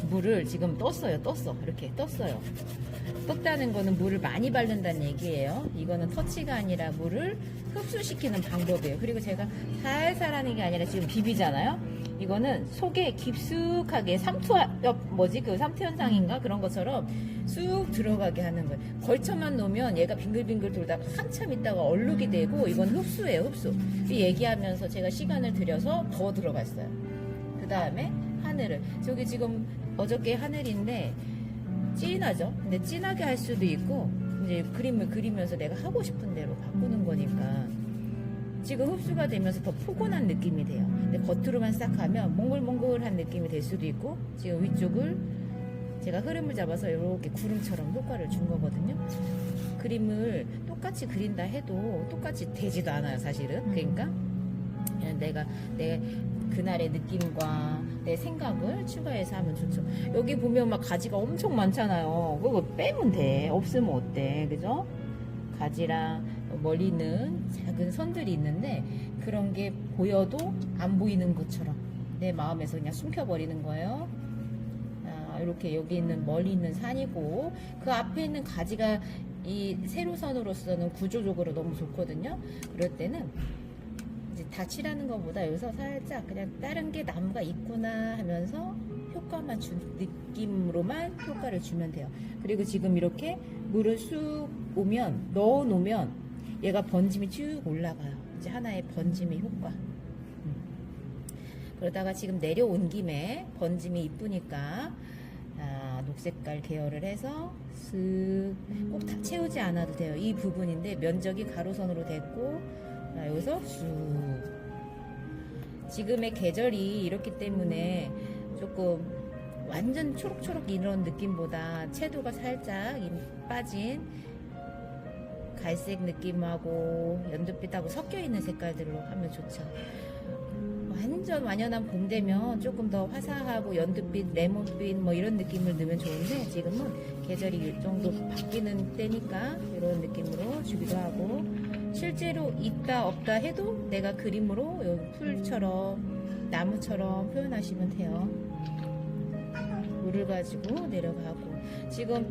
물을 지금 떴어요. 이렇게 떴어요. 떴다는 거는 물을 많이 바른다는 얘기예요. 이거는 터치가 아니라 물을 흡수시키는 방법이에요. 그리고 제가 살살 하는 게 아니라 지금 비비잖아요. 이거는 속에 깊숙하게 삼투 현상인가 그런 것처럼 쑥 들어가게 하는 거예요. 걸쳐만 놓으면 얘가 빙글빙글 돌다가 한참 있다가 얼룩이 되고, 이건 흡수예요, 흡수. 얘기하면서 제가 시간을 들여서 더 들어갔어요. 그 다음에 하늘을, 저기 지금 어저께 하늘인데 진하죠? 근데 진하게 할 수도 있고, 이제 그림을 그리면서 내가 하고 싶은 대로 바꾸는 거니까 지금 흡수가 되면서 더 포근한 느낌이 돼요. 근데 겉으로만 싹 하면 몽글몽글한 느낌이 될 수도 있고, 지금 위쪽을 제가 흐름을 잡아서 이렇게 구름처럼 효과를 준 거거든요. 그림을 똑같이 그린다 해도 똑같이 되지도 않아요, 사실은. 그러니까 내가 내 그날의 느낌과 내 생각을 추가해서 하면 좋죠. 여기 보면 막 가지가 엄청 많잖아요. 그거 빼면 돼. 없으면 어때, 그죠? 가지랑 멀리는 작은 선들이 있는데, 그런 게 보여도 안 보이는 것처럼 내 마음에서 그냥 숨겨버리는 거예요. 이렇게 여기 있는 멀리 있는 산이고, 그 앞에 있는 가지가 이 세로선으로서는 구조적으로 너무 좋거든요. 그럴 때는 이제 다 칠하는 것보다 여기서 살짝 그냥 다른 게 나무가 있구나 하면서 효과만 준 느낌으로만 효과를 주면 돼요. 그리고 지금 이렇게 물을 쑥 넣어 놓으면 얘가 번짐이 쭉 올라가요. 이제 하나의 번짐의 효과. 그러다가 지금 내려온 김에 번짐이 이쁘니까 녹색깔 계열을 해서 꼭 다 채우지 않아도 돼요. 이 부분인데 면적이 가로선으로 됐고, 여기서 쑥. 지금의 계절이 이렇기 때문에 조금 완전 초록초록 이런 느낌보다 채도가 살짝 빠진 갈색 느낌하고 연두빛하고 섞여 있는 색깔들로 하면 좋죠. 완전 완연한 봄 되면 조금 더 화사하고 연두빛, 레몬빛 뭐 이런 느낌을 넣으면 좋은데, 지금은 계절이 이 정도 바뀌는 때니까 이런 느낌으로 주기도 하고, 실제로 있다 없다 해도 내가 그림으로 여기 풀처럼 나무처럼 표현하시면 돼요. 물을 가지고 내려가고, 지금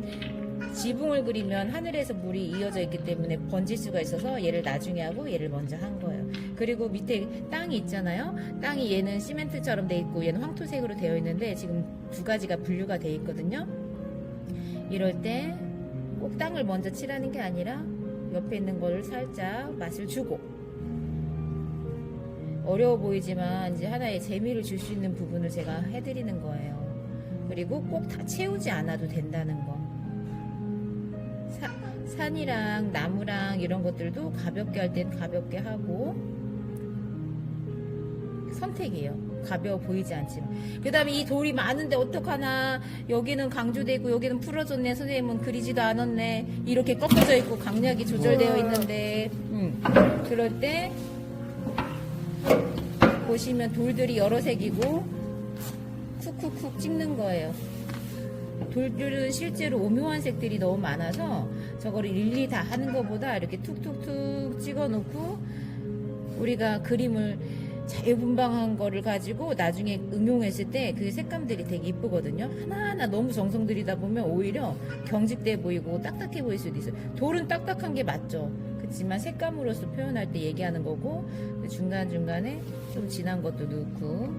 지붕을 그리면 하늘에서 물이 이어져 있기 때문에 번질 수가 있어서 얘를 나중에 하고 얘를 먼저 한 거예요. 그리고 밑에 땅이 있잖아요. 땅이 얘는 시멘트처럼 돼 있고 얘는 황토색으로 되어 있는데 지금 두 가지가 분류가 돼 있거든요. 이럴 때 꼭 땅을 먼저 칠하는 게 아니라 옆에 있는 거를 살짝 맛을 주고, 어려워 보이지만 이제 하나의 재미를 줄 수 있는 부분을 제가 해드리는 거예요. 그리고 꼭 다 채우지 않아도 된다는 거. 산이랑 나무랑 이런 것들도 가볍게 할 땐 가볍게 하고, 선택이에요. 가벼워 보이지 않지만. 그 다음에 이 돌이 많은데 어떡하나, 여기는 강조되고 여기는 풀어졌네, 선생님은 그리지도 않았네, 이렇게 꺾어져 있고 강약이 조절되어 있는데, 그럴 때 보시면 돌들이 여러 색이고 쿡쿡쿡 찍는 거예요. 돌들은 실제로 오묘한 색들이 너무 많아서 저거를 일일이 다 하는 것보다 이렇게 툭툭툭 찍어 놓고, 우리가 그림을 자유분방한 거를 가지고 나중에 응용했을 때 그 색감들이 되게 이쁘거든요. 하나하나 너무 정성 들이다 보면 오히려 경직돼 보이고 딱딱해 보일 수도 있어요. 돌은 딱딱한 게 맞죠. 그렇지만 색감으로서 표현할 때 얘기하는 거고, 중간중간에 좀 진한 것도 넣고,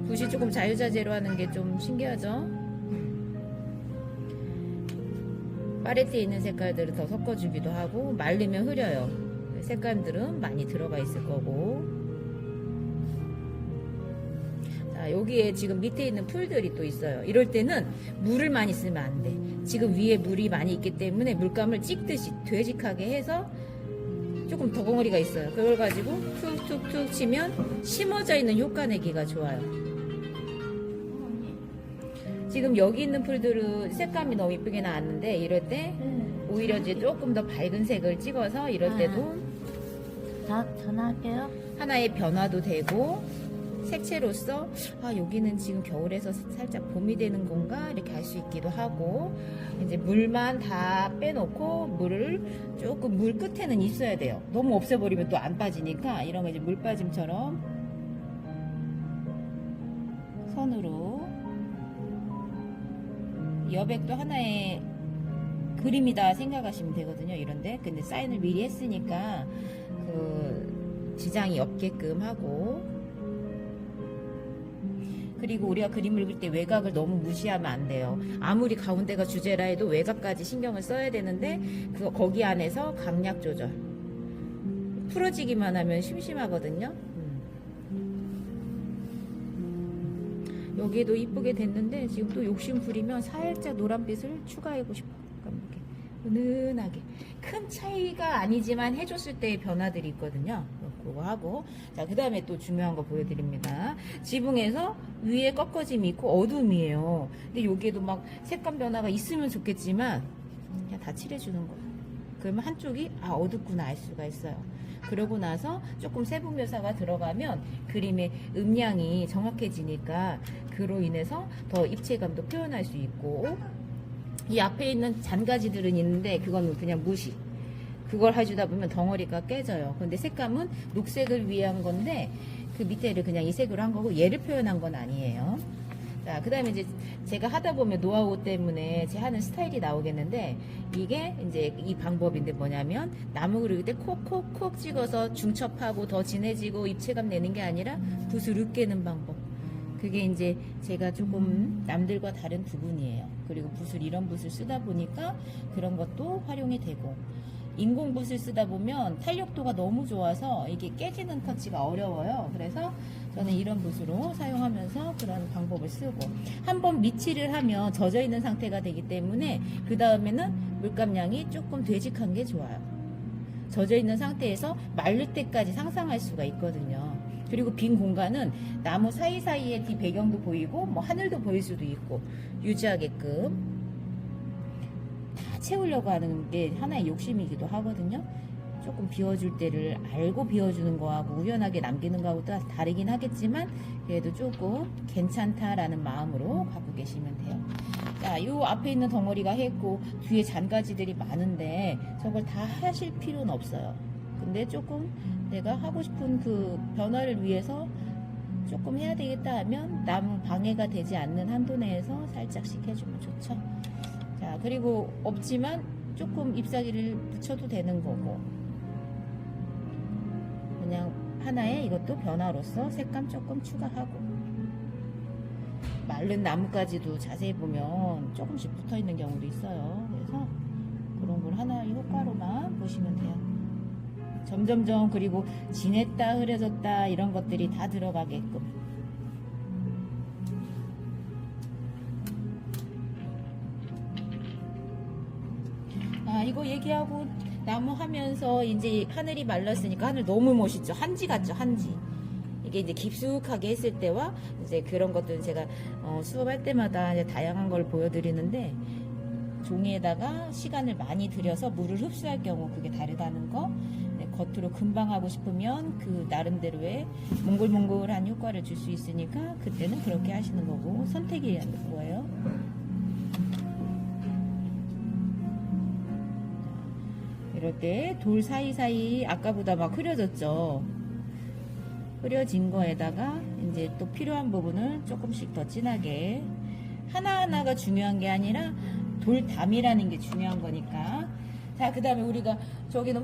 붓이 조금 자유자재로 하는 게 좀 신기하죠. 팔레트에 있는 색깔들을 더 섞어주기도 하고, 말리면 흐려요. 색감들은 많이 들어가 있을 거고. 자, 여기에 지금 밑에 있는 풀들이 또 있어요. 이럴 때는 물을 많이 쓰면 안 돼. 지금 위에 물이 많이 있기 때문에 물감을 찍듯이 되직하게 해서, 조금 덩어리가 있어요. 그걸 가지고 툭툭툭 치면 심어져 있는 효과 내기가 좋아요. 지금 여기 있는 풀들은 색감이 너무 이쁘게 나왔는데, 이럴 때 오히려 이제 조금 더 밝은 색을 찍어서 이럴 때도 전화할게요. 하나의 변화도 되고, 색채로서 여기는 지금 겨울에서 살짝 봄이 되는 건가 이렇게 알 수 있기도 하고, 이제 물만 다 빼놓고 물을 조금 물 끝에는 있어야 돼요. 너무 없애버리면 또 안 빠지니까 이런 거 이제 물 빠짐처럼 선으로 여백도 하나의 그림이다 생각하시면 되거든요. 이런데 근데 사인을 미리 했으니까 그 지장이 없게끔 하고, 그리고 우리가 그림을 그릴 때 외곽을 너무 무시하면 안 돼요. 아무리 가운데가 주제라 해도 외곽까지 신경을 써야 되는데 거기 안에서 강약 조절, 풀어지기만 하면 심심하거든요. 여기에도 이쁘게 됐는데 지금 또 욕심 부리면 살짝 노란빛을 추가하고 싶어요. 이렇게 은은하게, 큰 차이가 아니지만 해줬을 때의 변화들이 있거든요. 그거 하고, 자, 그 다음에 또 중요한 거 보여드립니다. 지붕에서 위에 꺾어짐이 있고 어둠이에요. 근데 여기에도 막 색감 변화가 있으면 좋겠지만 그냥 다 칠해주는 거예요. 그러면 한쪽이 어둡구나 알 수가 있어요. 그러고 나서 조금 세부 묘사가 들어가면 그림의 음량이 정확해지니까 그로 인해서 더 입체감도 표현할 수 있고, 이 앞에 있는 잔가지들은 있는데 그건 그냥 무시. 그걸 해주다 보면 덩어리가 깨져요. 근데 색감은 녹색을 위한 건데 그 밑에를 그냥 이 색으로 한 거고 얘를 표현한 건 아니에요. 자, 그 다음에 이제 제가 하다 보면 노하우 때문에 제 하는 스타일이 나오겠는데, 이게 이제 이 방법인데 뭐냐면 나무 그릴 때 콕콕콕 찍어서 중첩하고 더 진해지고 입체감 내는 게 아니라 붓을 으깨는 방법. 그게 이제 제가 조금 남들과 다른 부분이에요. 그리고 붓을 이런 붓을 쓰다 보니까 그런 것도 활용이 되고, 인공붓을 쓰다 보면 탄력도가 너무 좋아서 이게 깨지는 터치가 어려워요. 그래서 저는 이런 붓으로 사용하면서 그런 방법을 쓰고, 한번 미칠을 하면 젖어 있는 상태가 되기 때문에 그 다음에는 물감량이 조금 되직한 게 좋아요. 젖어 있는 상태에서 마를 때까지 상상할 수가 있거든요. 그리고 빈 공간은 나무 사이사이에 뒤 배경도 보이고 뭐 하늘도 보일 수도 있고 유지하게끔 채우려고 하는 게 하나의 욕심이기도 하거든요. 조금 비워줄 때를 알고 비워주는 거하고 우연하게 남기는 거하고 또 다르긴 하겠지만 그래도 조금 괜찮다라는 마음으로 갖고 계시면 돼요. 자, 요 앞에 있는 덩어리가 했고 뒤에 잔가지들이 많은데 저걸 다 하실 필요는 없어요. 근데 조금 내가 하고 싶은 그 변화를 위해서 조금 해야 되겠다 하면 나무 방해가 되지 않는 한도 내에서 살짝씩 해주면 좋죠. 자, 그리고 없지만 조금 잎사귀를 붙여도 되는 거고, 그냥 하나의 이것도 변화로서 색감 조금 추가하고, 마른 나무까지도 자세히 보면 조금씩 붙어 있는 경우도 있어요. 그래서 그런 걸 하나의 효과로만 보시면 돼요. 점점점, 그리고 진했다 흐려졌다 이런 것들이 다 들어가게끔. 이거 얘기하고 나무 하면서 이제 하늘이 말랐으니까 하늘 너무 멋있죠. 한지 같죠, 한지. 이게 이제 깊숙하게 했을 때와 이제 그런 것들은 제가 수업할 때마다 이제 다양한 걸 보여드리는데, 종이에다가 시간을 많이 들여서 물을 흡수할 경우 그게 다르다는 거. 겉으로 금방 하고 싶으면 그 나름대로의 몽글몽글한 효과를 줄 수 있으니까 그때는 그렇게 하시는 거고, 선택이 거예요. 이럴 때 돌 사이사이 아까보다 막 흐려졌죠. 흐려진 거에다가 이제 또 필요한 부분을 조금씩 더 진하게, 하나하나가 중요한 게 아니라 돌담이라는 게 중요한 거니까. 자, 그 다음에 우리가 저기는